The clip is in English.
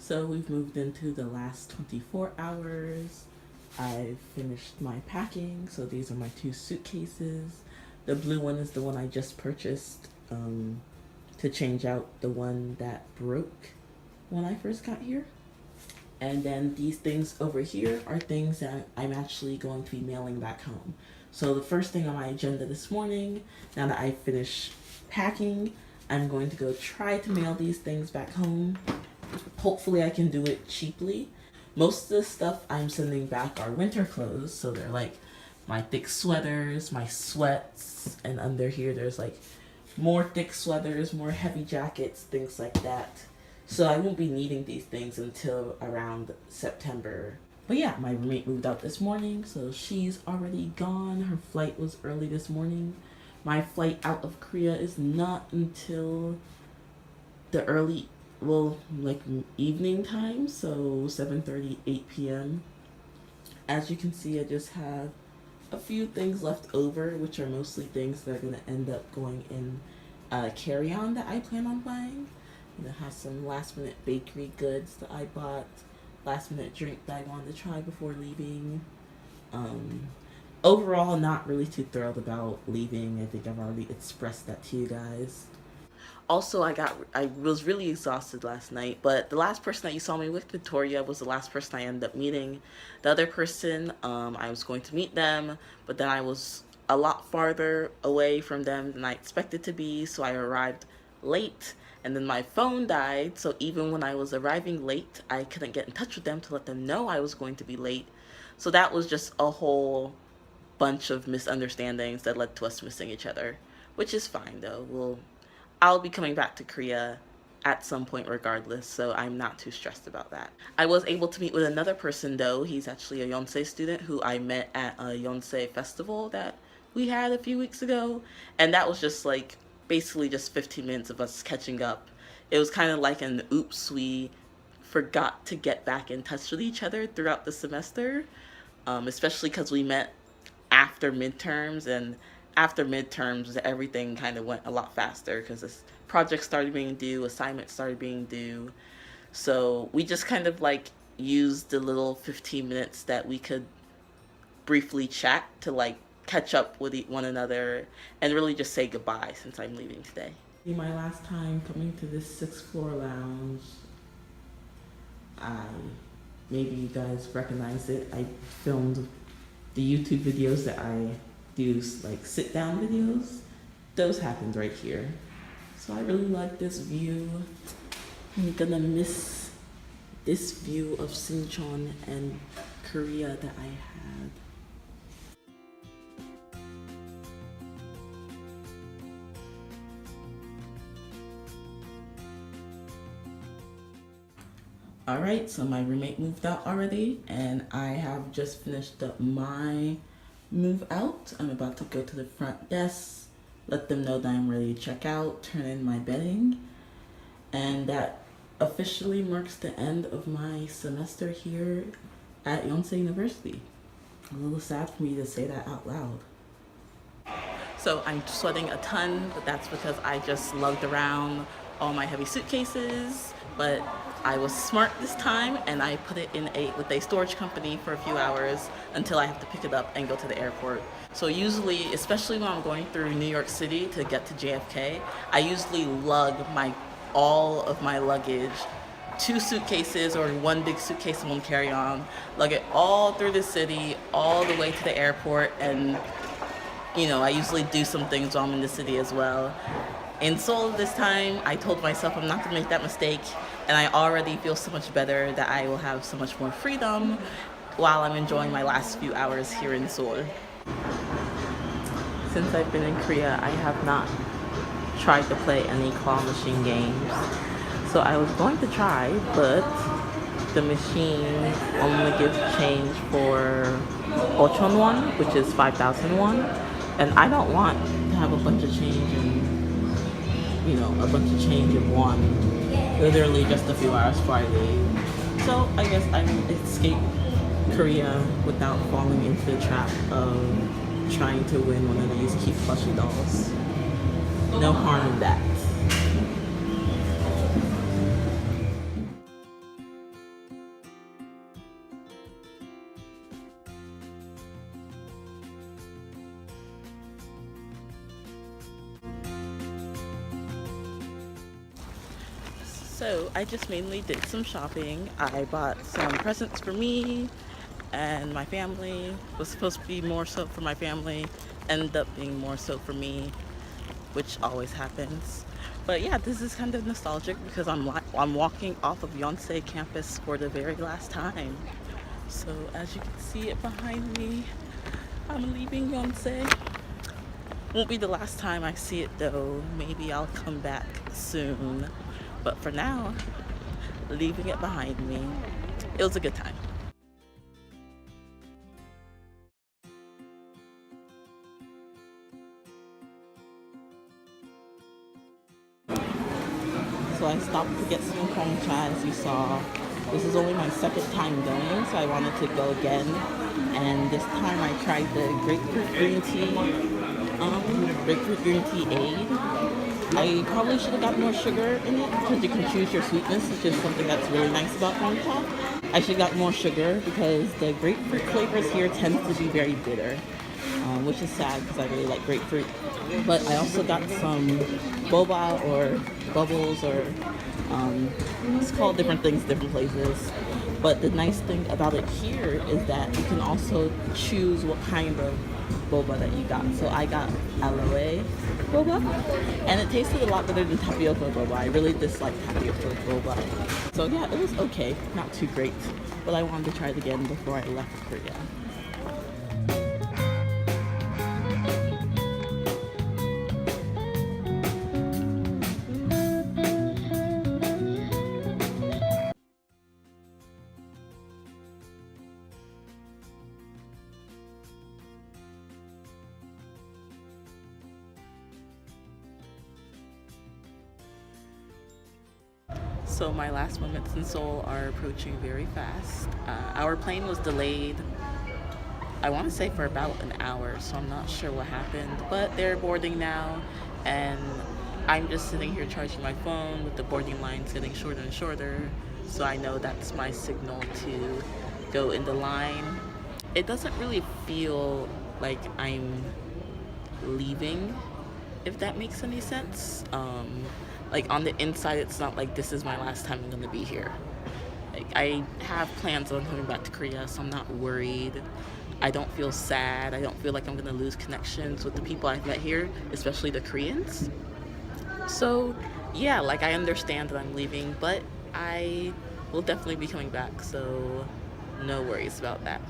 So we've moved into the last 24 hours. I've finished my packing, so these are my two suitcases. The blue one is the one I just purchased to change out the one that broke when I first got here. And then these things over here are things that I'm actually going to be mailing back home. So the first thing on my agenda this morning, now that I finish packing, I'm going to go try to mail these things back home. Hopefully I can do it cheaply. Most of the stuff I'm sending back are winter clothes, so they're like my thick sweaters, my sweats, and under here there's like more thick sweaters, more heavy jackets, things like that. So I won't be needing these things until around September. But yeah, my roommate moved out this morning, so she's already gone. Her flight was early this morning. My flight out of Korea is not until the early, like evening time, so 7:30, 8 p.m. As you can see, I just have a few things left over, which are mostly things that are going to end up going in carry-on that I plan on buying. You know, have some last minute bakery goods that I bought, last minute drink that I wanted to try before leaving. Overall, not really too thrilled about leaving. I think I've already expressed that to you guys. Also, I was really exhausted last night, but the last person that you saw me with, Victoria, was the last person I ended up meeting. The other person, I was going to meet them, but then I was a lot farther away from them than I expected to be, so I arrived late, and then my phone died, so even when I was arriving late, I couldn't get in touch with them to let them know I was going to be late. So that was just a whole bunch of misunderstandings that led to us missing each other, which is fine though. I'll be coming back to Korea at some point regardless, so I'm not too stressed about that. I was able to meet with another person though. He's actually a Yonsei student who I met at a Yonsei festival that we had a few weeks ago, and that was just like basically just 15 minutes of us catching up. It was kind of like an oops, we forgot to get back in touch with each other throughout the semester, especially because we met after midterms, and after midterms everything kind of went a lot faster because this project started being due, assignments started being due, so we just kind of like used the little 15 minutes that we could briefly chat to like catch up with one another and really just say goodbye since I'm leaving today. My last time coming to this 6th floor lounge, maybe you guys recognize it. I filmed the YouTube videos that I do, like sit down videos. Those happened right here. So I really like this view. I'm gonna miss this view of Sinchon and Korea that I had. Alright, so my roommate moved out already, and I have just finished up my move out. I'm about to go to the front desk, let them know that I'm ready to check out, turn in my bedding, and that officially marks the end of my semester here at Yonsei University. A little sad for me to say that out loud. So I'm sweating a ton, but that's because I just lugged around all my heavy suitcases, but I was smart this time and I put it in with a storage company for a few hours until I have to pick it up and go to the airport. So usually, especially when I'm going through New York City to get to JFK, I usually lug all of my luggage, 2 suitcases or 1 big suitcase and 1 carry-on, lug it all through the city, all the way to the airport, and you know, I usually do some things while I'm in the city as well. In Seoul this time, I told myself I'm not going to make that mistake, and I already feel so much better that I will have so much more freedom while I'm enjoying my last few hours here in Seoul. Since I've been in Korea, I have not tried to play any claw machine games. So I was going to try, but the machine only gives change for 5,000 won, which is 5,000 won, and I don't want to have a bunch of change a bunch of change in one, literally just a few hours before I leave. So I guess I will escape Korea without falling into the trap of trying to win one of these cute plushie dolls. No harm in that. So I just mainly did some shopping. I bought some presents for me and my family. It was supposed to be more so for my family, ended up being more so for me, which always happens. But yeah, this is kind of nostalgic because I'm walking off of Yonsei campus for the very last time. So as you can see it behind me, I'm leaving Yonsei. Won't be the last time I see it though. Maybe I'll come back soon. But for now, leaving it behind me. It was a good time. So I stopped to get some Hongcha, as you saw. This is only my second time going, so I wanted to go again. And this time I tried the grapefruit green tea aid. I probably should have got more sugar in it because you can choose your sweetness, which is something that's really nice about Hongcha. I should have got more sugar because the grapefruit flavors here tend to be very bitter, which is sad because I really like grapefruit. But I also got some boba or bubbles or it's called different things different places. But the nice thing about it here is that you can also choose what kind of boba that you got. So I got aloe boba, and it tasted a lot better than tapioca boba. I really dislike tapioca boba. So yeah, it was okay, not too great, but I wanted to try it again before I left Korea. So my last moments in Seoul are approaching very fast. Our plane was delayed, I want to say for about an hour, so I'm not sure what happened, but they're boarding now, and I'm just sitting here charging my phone with the boarding lines getting shorter and shorter, so I know that's my signal to go in the line. It doesn't really feel like I'm leaving, if that makes any sense. Like on the inside, it's not like this is my last time I'm gonna be here. Like I have plans on coming back to Korea, so I'm not worried. I don't feel sad. I don't feel like I'm gonna lose connections with the people I've met here, especially the Koreans. So yeah, like I understand that I'm leaving, but I will definitely be coming back, so no worries about that.